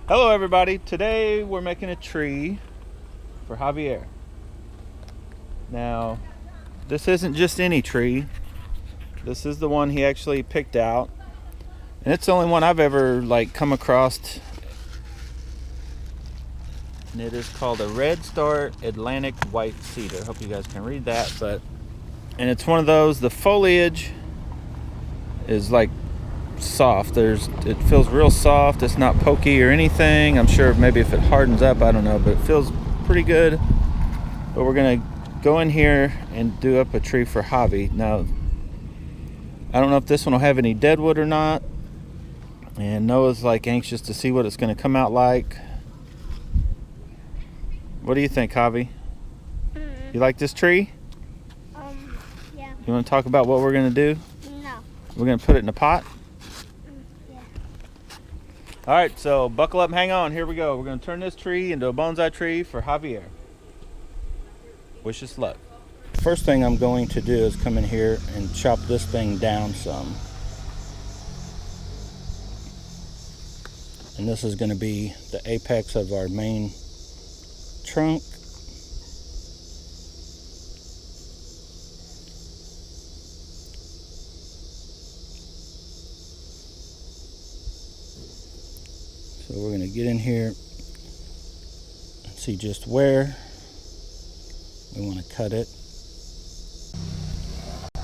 Hello everybody, today we're making a tree for Javier. Now, this isn't just any tree. This is the one he actually picked out. And it's the only one I've ever come across. And it is called a Red Star Atlantic White Cedar. Hope you guys can read that, and it's one of those, the foliage is soft. It feels real soft. It's not pokey or anything. I'm sure maybe if it hardens up, I don't know, but it feels pretty good. But we're gonna go in here and do up a tree for Javi. Now, I don't know if this one will have any deadwood or not, and Noah's anxious to see what it's gonna come out like. What do you think, Javi? You like this tree? Yeah. You want to talk about what we're gonna do? No. We're gonna put it in a pot. Yeah. All right, so buckle up and hang on. Here we go. We're going to turn this tree into a bonsai tree for Javier. Wish us luck. First thing I'm going to do is come in here and chop this thing down some. And this is going to be the apex of our main trunk. So we're going to get in here and see just where we want to cut it.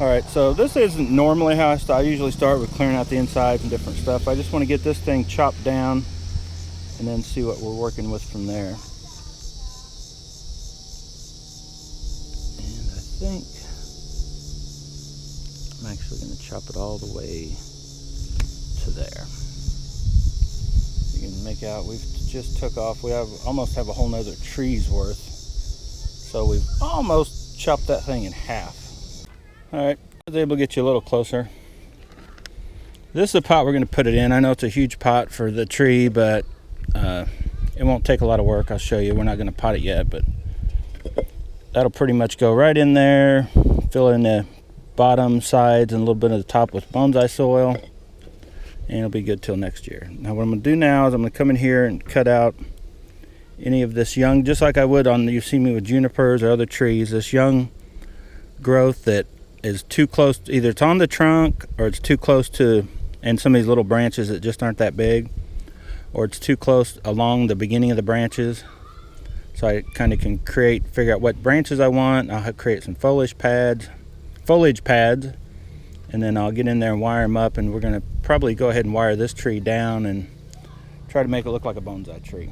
Alright, so this isn't normally how I usually start with clearing out the insides and different stuff. I just want to get this thing chopped down and then see what we're working with from there. And I think I'm actually going to chop it all the way to there. You can make out we've just took off. We almost have a whole nother tree's worth. So we've almost chopped that thing in half. Alright, I was able to get you a little closer. This is the pot we're going to put it in. I know it's a huge pot for the tree, but it won't take a lot of work. I'll show you. We're not going to pot it yet, but that'll pretty much go right in there. Fill in the bottom, sides, and a little bit of the top with bonsai soil. And it'll be good till next year. Now what I'm going to do now is I'm going to come in here and cut out any of this young, just like I would on, you've seen me with junipers or other trees, this young growth that is too close, either it's on the trunk or it's too close to, and some of these little branches that just aren't that big, or it's too close along the beginning of the branches. So I kind of can figure out what branches I want. I'll create some foliage pads, and then I'll get in there and wire them up, and we're going to probably go ahead and wire this tree down and try to make it look like a bonsai tree.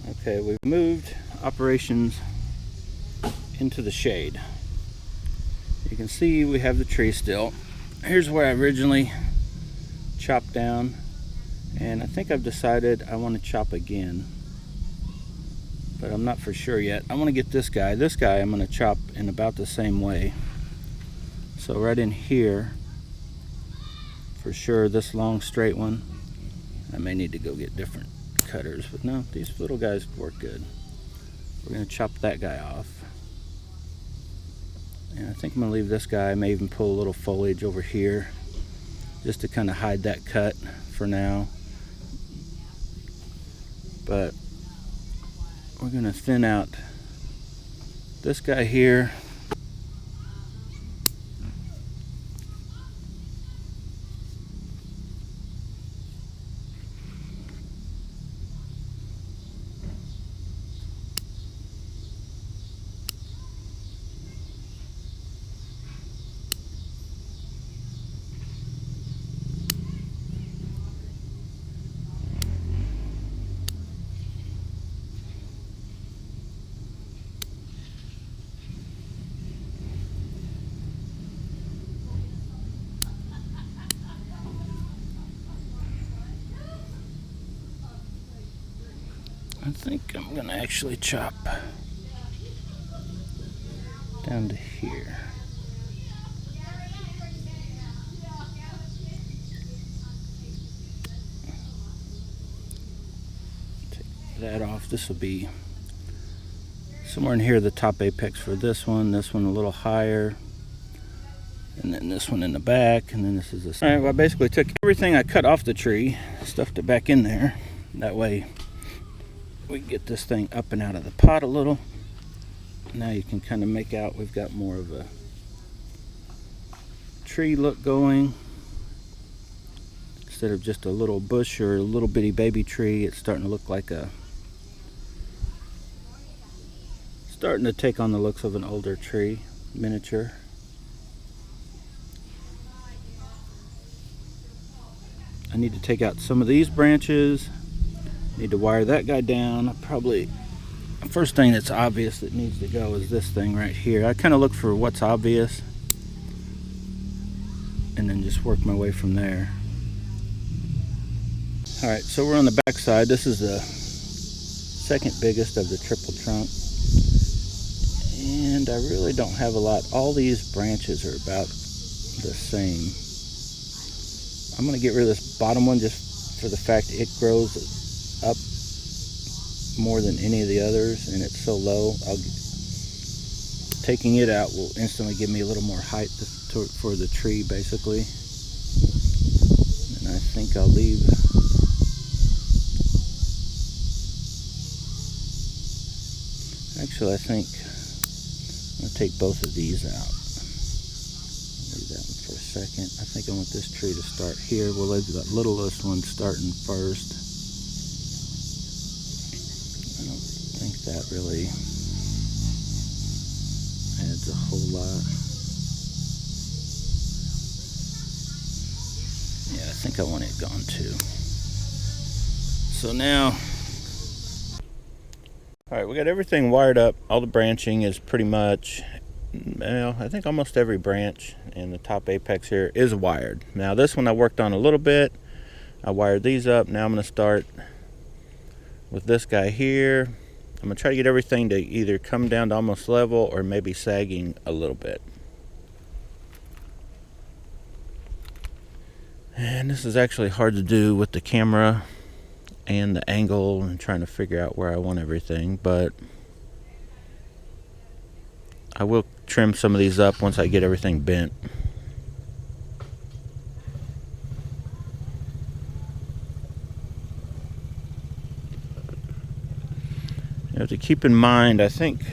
Okay, we've moved operations into the shade. You can see we have the tree still. Here's where I originally chopped down, and I think I've decided I want to chop again, but I'm not for sure yet. I want to get this guy. I'm going to chop in about the same way. So right in here, for sure, this long straight one, I may need to go get different cutters, but no, these little guys work good. We're going to chop that guy off. And I think I'm going to leave this guy. I may even pull a little foliage over here just to kind of hide that cut for now. But we're going to thin out this guy here. I think I'm going to actually chop down to here. Take that off. This will be somewhere in here, the top apex for this one a little higher, and then this one in the back, and then this is this. All right, well, I basically took everything I cut off the tree, stuffed it back in there. That way we can get this thing up and out of the pot a little. Now you can kind of make out we've got more of a tree look going. Instead of just a little bush or a little bitty baby tree, it's starting to look like starting to take on the looks of an older tree, miniature. I need to take out some of these branches. Need to wire that guy down. Probably the first thing that's obvious that needs to go is this thing right here. I kind of look for what's obvious and then just work my way from there. Alright, so we're on the back side. This is the second biggest of the triple trunk. And I really don't have a lot. All these branches are about the same. I'm going to get rid of this bottom one just for the fact it grows up more than any of the others and it's so low. Taking it out will instantly give me a little more height for the tree basically. And I think I'll leave actually I think I'm going to take both of these out. Leave that one for a second. I think I want this tree to start here. We'll leave that littlest one starting first. I don't think that really adds a whole lot. Yeah, I think I want it gone too. So now, alright, we got everything wired up. All the branching is pretty much, well, I think almost every branch in the top apex here is wired. Now this one I worked on a little bit. I wired these up. Now I'm going to start with this guy here. I'm going to try to get everything to either come down to almost level or maybe sagging a little bit. And this is actually hard to do with the camera and the angle and trying to figure out where I want everything, but I will trim some of these up once I get everything bent. You have to keep in mind, I think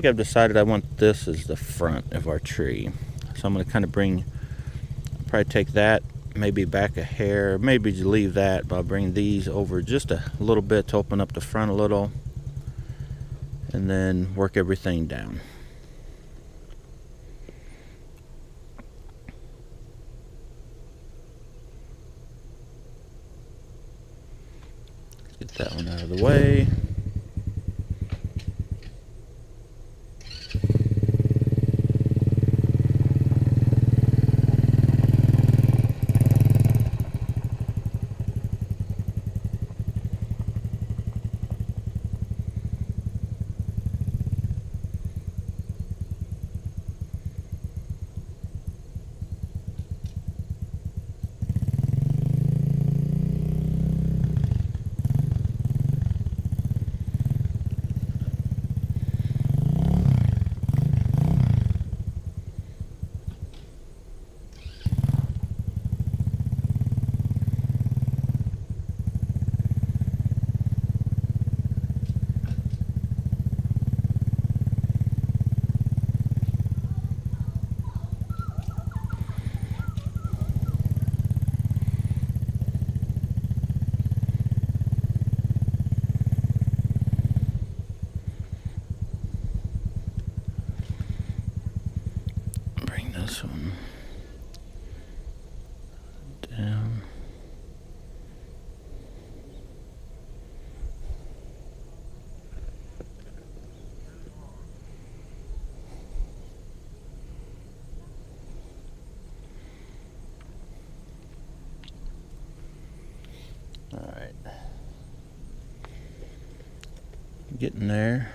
I've decided I want this as the front of our tree. So I'm going to kind of probably take that maybe back a hair, maybe leave that, but I'll bring these over just a little bit to open up the front a little and then work everything down. Get that one out of the way. This one down. All right, getting there.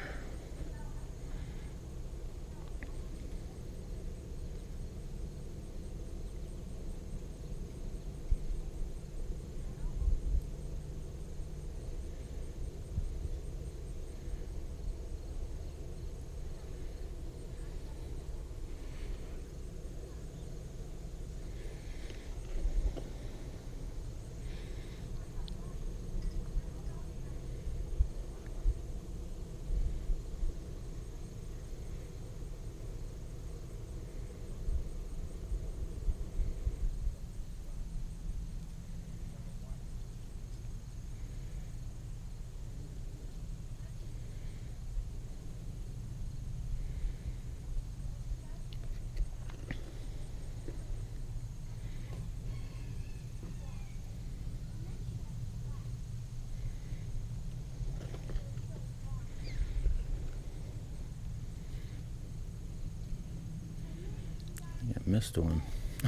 Missed one. I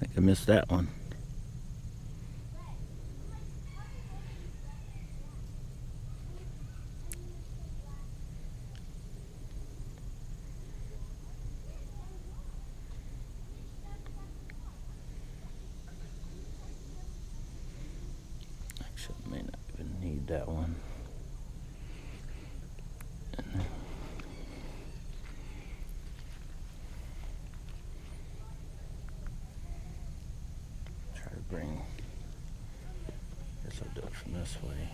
think I missed that one. Actually, I may not even need that one. Bring, I guess I'll do it from this way.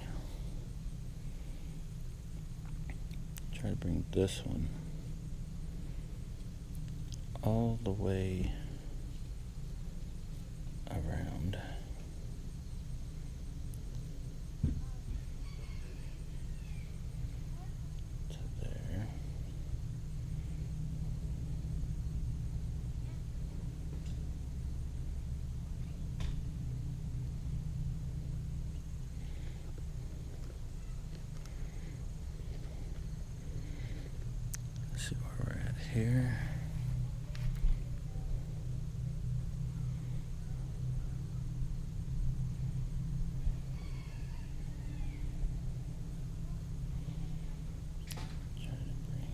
Try to bring this one all the way around. To there. See where we're at here. Try to bring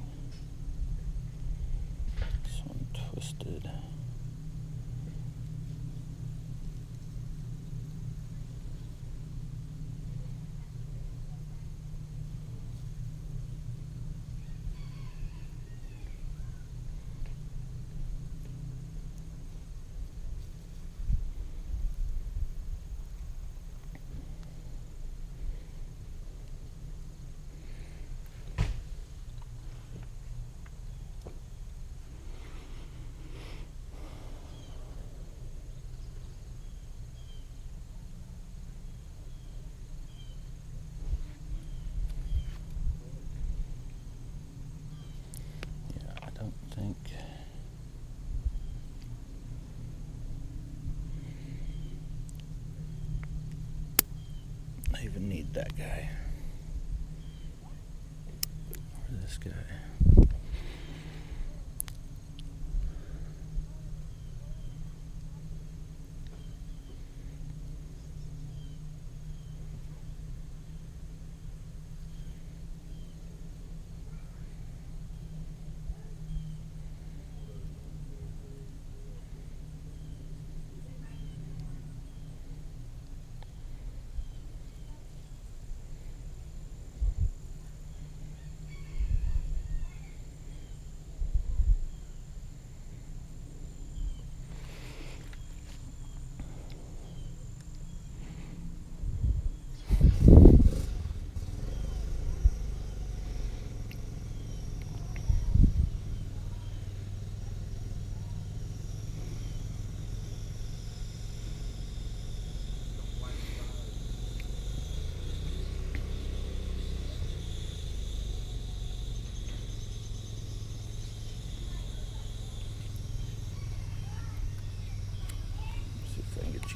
this one twisted. Think I even need that guy or this guy.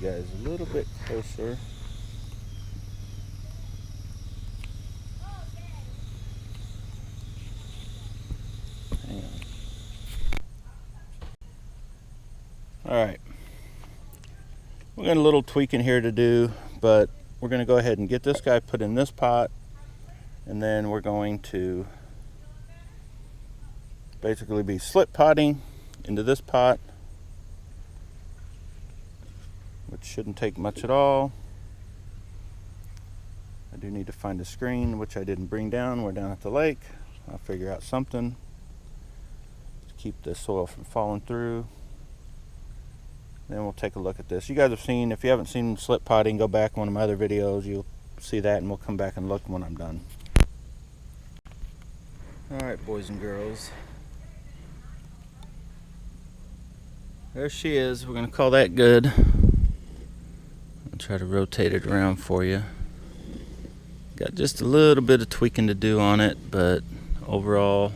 You guys a little bit closer. Hang on. Alright. We got a little tweaking here to do, but we're going to go ahead and get this guy put in this pot, and then we're going to basically be slip potting into this pot, which shouldn't take much at all. I do need to find a screen, which I didn't bring down. We're down at the lake. I'll figure out something to keep the soil from falling through. Then we'll take a look at this. You guys have seen, if you haven't seen slip potting, go back one of my other videos. You'll see that, and we'll come back and look when I'm done. Alright, boys and girls. There she is. We're going to call that good. Try to rotate it around for you. Got just a little bit of tweaking to do on it, but overall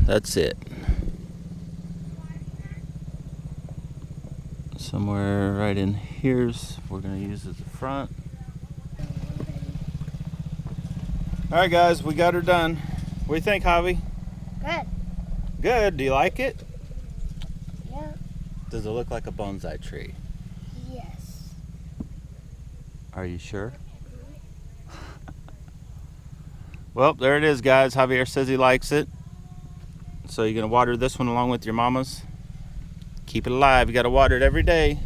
that's it. Somewhere right in here's we're going to use as the front. Alright guys, we got her done. What do you think, Javi? Good. Good. Do you like it? Yeah. Does it look like a bonsai tree? Yes. Are you sure? Well, there it is, guys. Javier says he likes it. So you're going to water this one along with your mama's. Keep it alive. You got to water it every day.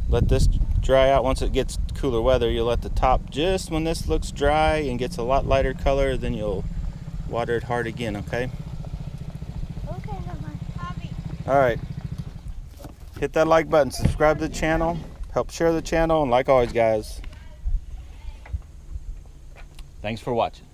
Let this dry out. Once it gets cooler weather, you'll let the top, just when this looks dry and gets a lot lighter color, then you'll water it hard again, okay? Okay, All right. Hit that like button, subscribe to the channel, help share the channel, and like always, guys, thanks for watching.